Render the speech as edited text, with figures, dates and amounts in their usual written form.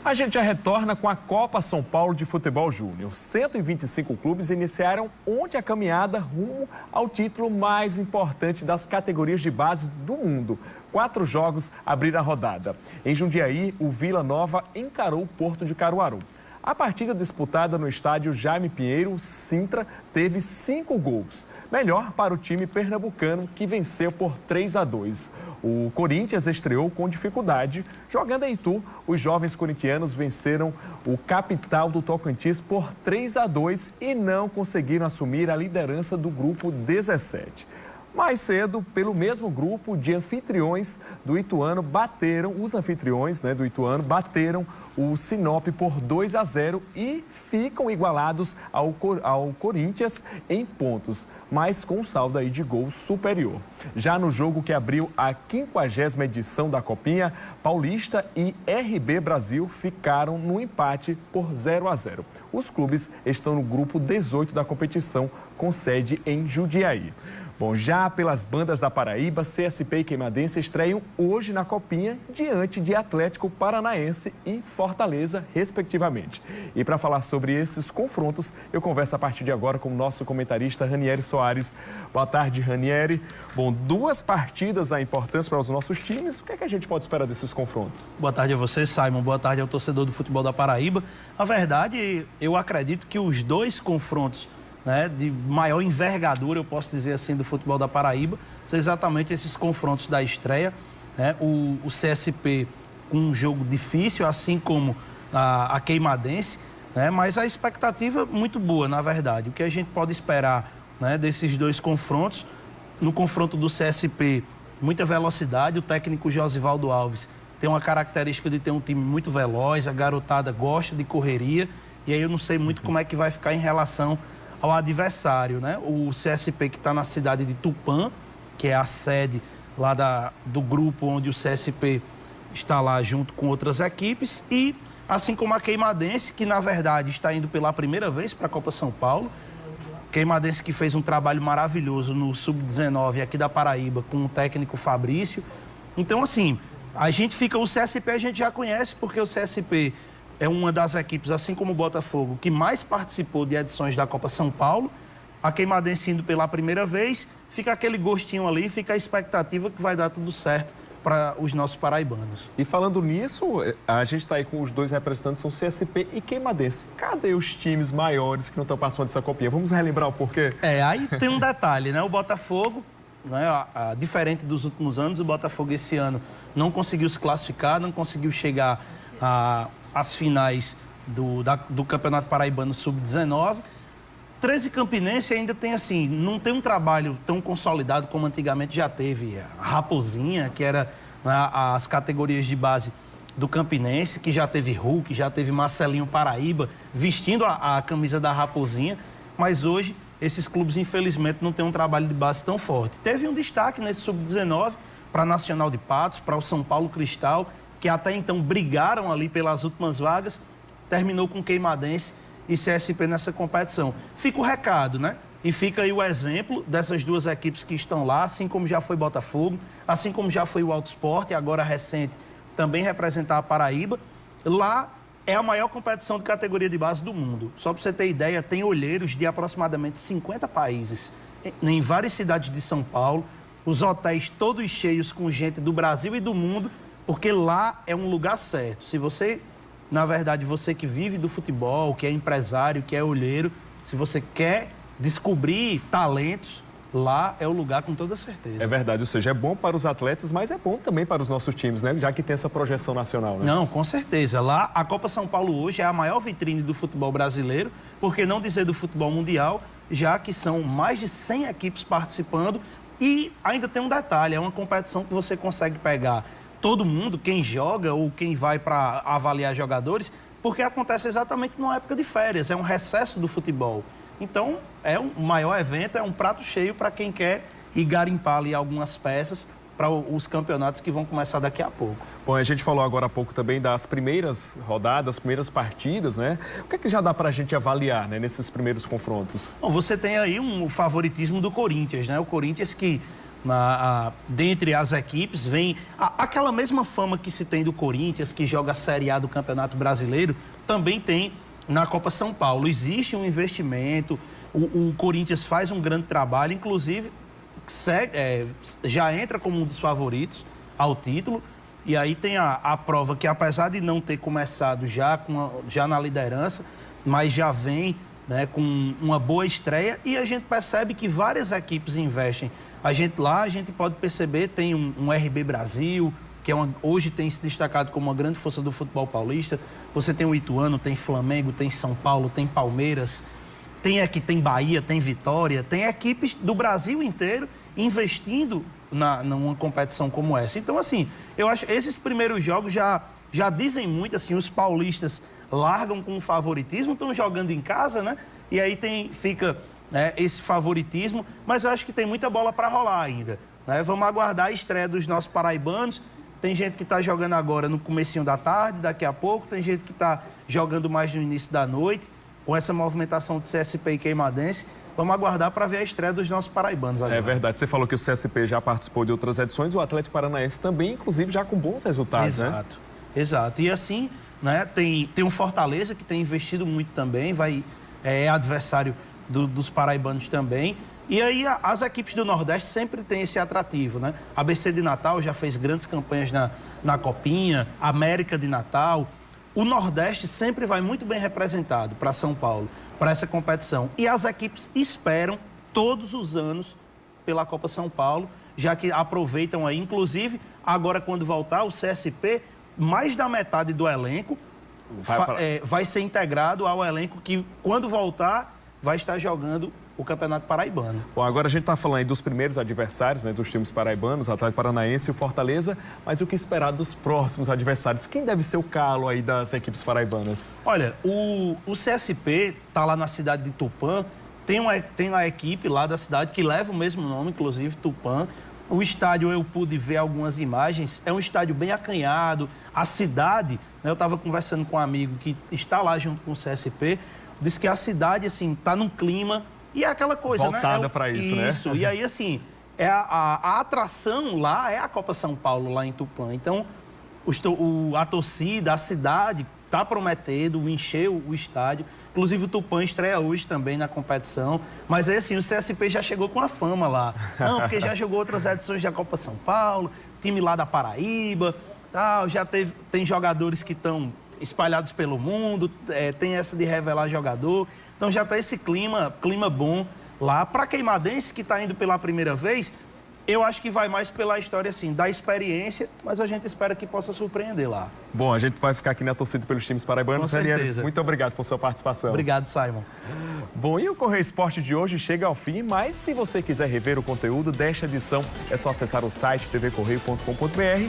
A gente já retorna com a Copa São Paulo de Futebol Júnior. 125 clubes iniciaram ontem a caminhada rumo ao título mais importante das categorias de base do mundo. 4 jogos abriram a rodada. Em Jundiaí, o Vila Nova encarou o Porto de Caruaru. A partida disputada no estádio Jaime Pinheiro, Sintra, teve 5 gols. Melhor para o time pernambucano, que venceu por 3-2. O Corinthians estreou com dificuldade. Jogando em Itu, os jovens corintianos venceram o capital do Tocantins por 3-2 e não conseguiram assumir a liderança do grupo 17. Mais cedo, pelo mesmo grupo de anfitriões do Ituano, os anfitriões do Ituano bateram o Sinop por 2-0 e ficam igualados ao Corinthians em pontos, mas com um saldo aí de gol superior. Já no jogo que abriu a 50ª edição da Copinha, Paulista e RB Brasil ficaram no empate por 0-0. Os clubes estão no grupo 18 da competição, com sede em Jundiaí. Bom, já pelas bandas da Paraíba, CSP e Queimadense estreiam hoje na Copinha diante de Atlético Paranaense e Fortaleza, respectivamente. E para falar sobre esses confrontos, eu converso a partir de agora com o nosso comentarista Ranieri Soares. Boa tarde, Ranieri. Bom, 2 partidas importantes para os nossos times. O que é que a gente pode esperar desses confrontos? Boa tarde a você, Simon. Boa tarde ao torcedor do futebol da Paraíba. Na verdade, eu acredito que os 2 confrontos de maior envergadura, eu posso dizer assim, do futebol da Paraíba, são exatamente esses confrontos da estreia. O CSP com um jogo difícil, assim como a Queimadense, mas a expectativa muito boa, na verdade. O que a gente pode esperar desses 2 confrontos? No confronto do CSP, muita velocidade. O técnico Josivaldo Alves tem uma característica de ter um time muito veloz, a garotada gosta de correria, e aí eu não sei muito como é que vai ficar em relação ao adversário, O CSP, que está na cidade de Tupã, que é a sede lá do grupo onde o CSP está lá junto com outras equipes, e assim como a Queimadense, que na verdade está indo pela primeira vez para a Copa São Paulo. Queimadense que fez um trabalho maravilhoso no Sub-19 aqui da Paraíba com o técnico Fabrício. Então, assim, o CSP a gente já conhece, porque o CSP é uma das equipes, assim como o Botafogo, que mais participou de edições da Copa São Paulo. A Queimadense indo pela primeira vez, fica aquele gostinho ali, fica a expectativa que vai dar tudo certo para os nossos paraibanos. E falando nisso, a gente está aí com os 2 representantes, são CSP e Queimadense. Cadê os times maiores que não estão participando dessa copinha? Vamos relembrar o porquê? Aí tem um detalhe, O Botafogo, diferente dos últimos anos, o Botafogo esse ano não conseguiu se classificar, não conseguiu chegar às finais do Campeonato Paraibano Sub-19. 13 Campinense ainda tem assim, não tem um trabalho tão consolidado como antigamente já teve. A Raposinha, que era as categorias de base do Campinense, que já teve Hulk, já teve Marcelinho Paraíba, vestindo a camisa da Raposinha. Mas hoje, esses clubes, infelizmente, não têm um trabalho de base tão forte. Teve um destaque nesse Sub-19 para a Nacional de Patos, para o São Paulo Cristal, que até então brigaram ali pelas últimas vagas, terminou com Queimadense e CSP nessa competição. Fica o recado, E fica aí o exemplo dessas 2 equipes que estão lá, assim como já foi Botafogo, assim como já foi o Alto Sport, e agora recente também representar a Paraíba. Lá é a maior competição de categoria de base do mundo. Só para você ter ideia, tem olheiros de aproximadamente 50 países, em várias cidades de São Paulo, os hotéis todos cheios com gente do Brasil e do mundo, porque lá é um lugar certo. Se você, na verdade, você que vive do futebol, que é empresário, que é olheiro, se você quer descobrir talentos, lá é o lugar com toda certeza. É verdade, ou seja, é bom para os atletas, mas é bom também para os nossos times, Já que tem essa projeção nacional, Não, com certeza. Lá, a Copa São Paulo hoje é a maior vitrine do futebol brasileiro, por que não dizer do futebol mundial, já que são mais de 100 equipes participando. E ainda tem um detalhe, é uma competição que você consegue pegar todo mundo, quem joga ou quem vai para avaliar jogadores, porque acontece exatamente numa época de férias, é um recesso do futebol. Então, é um maior evento, é um prato cheio para quem quer ir garimpar ali algumas peças para os campeonatos que vão começar daqui a pouco. Bom, a gente falou agora há pouco também das primeiras rodadas, primeiras partidas, O que é que já dá para a gente avaliar, nesses primeiros confrontos? Bom, você tem aí um favoritismo do Corinthians, O Corinthians que dentre as equipes, vem aquela mesma fama que se tem do Corinthians, que joga a Série A do Campeonato Brasileiro, também tem na Copa São Paulo. Existe um investimento, o Corinthians faz um grande trabalho, inclusive já entra como um dos favoritos ao título. E aí tem a prova que, apesar de não ter começado já na liderança, mas já vem, né, com uma boa estreia, e a gente percebe que várias equipes investem. A gente pode perceber, tem um RB Brasil, que hoje tem se destacado como uma grande força do futebol paulista. Você tem o Ituano, tem Flamengo, tem São Paulo, tem Palmeiras, tem Bahia, tem Vitória, tem equipes do Brasil inteiro investindo numa competição como essa. Então, assim, eu acho que esses primeiros jogos já dizem muito, assim, os paulistas largam com favoritismo, estão jogando em casa, né? E aí fica, né, esse favoritismo, mas eu acho que tem muita bola para rolar ainda, né? Vamos aguardar a estreia dos nossos paraibanos. Tem gente que está jogando agora no comecinho da tarde, daqui a pouco, tem gente que está jogando mais no início da noite, com essa movimentação de CSP e Queimadense. Vamos aguardar para ver a estreia dos nossos paraibanos agora. É verdade. Você falou que o CSP já participou de outras edições, o Atlético Paranaense também, inclusive, já com bons resultados, né? Exato. E assim, né, tem um Fortaleza que tem investido muito também, é adversário dos paraibanos também. E aí as equipes do Nordeste sempre têm esse atrativo, né? A ABC de Natal já fez grandes campanhas na Copinha, América de Natal. O Nordeste sempre vai muito bem representado para São Paulo, para essa competição. E as equipes esperam todos os anos pela Copa São Paulo, já que aproveitam aí, inclusive, agora quando voltar o CSP, mais da metade do elenco vai ser integrado ao elenco que, quando voltar, vai estar jogando o Campeonato Paraibano. Bom, agora a gente está falando aí dos primeiros adversários, né, dos times paraibanos, o Atlético Paranaense e o Fortaleza, mas o que esperar dos próximos adversários? Quem deve ser o calo aí das equipes paraibanas? Olha, o CSP está lá na cidade de Tupã, tem uma equipe lá da cidade que leva o mesmo nome, inclusive, Tupã. O estádio, eu pude ver algumas imagens, é um estádio bem acanhado. A cidade, né, eu estava conversando com um amigo que está lá junto com o CSP, disse que a cidade, assim, está num clima. E é aquela coisa, voltada, né? para isso, né? Isso. E aí, assim, a atração lá é a Copa São Paulo, lá em Tupã. Então, a torcida, a cidade está prometendo encher o estádio. Inclusive, o Tupã estreia hoje também na competição. Mas aí, assim, o CSP já chegou com a fama lá. Não, porque já jogou outras edições da Copa São Paulo, time lá da Paraíba, tal. Tem jogadores que estão espalhados pelo mundo, tem essa de revelar jogador. Então já está esse clima bom lá. Para Queimadense, que está indo pela primeira vez, eu acho que vai mais pela história, assim, da experiência, mas a gente espera que possa surpreender lá. Bom, a gente vai ficar aqui na torcida pelos times paraibanos. Com certeza. Muito obrigado por sua participação. Obrigado, Simon. Bom, e o Correio Esporte de hoje chega ao fim, mas se você quiser rever o conteúdo desta edição, é só acessar o site tvcorreio.com.br